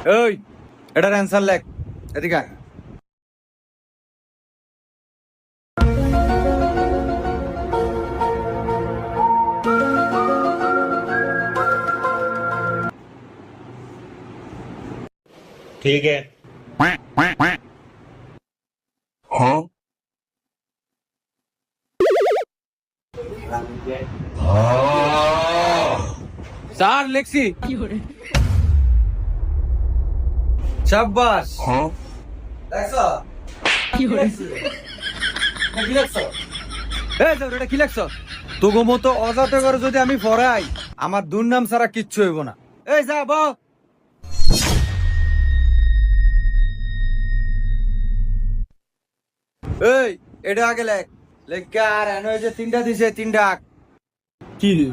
ওই এটার অ্যান্সার লেখ, এদিকে আয়। ठीक है। স্যার লেখছি। শাবাশ। দেখছো? কি লেখছো? এই তোর এটা কি লেখছো? তোগো মতো অজাতে করে যদি আমি পড়াই, আমার দুর্নাম ছাড়া কিচ্ছু হইব না। এই যা বল। এই এটা আগে লেখ। লেখ আর এনে যে তিনটা দিছে তিনটা। কি রে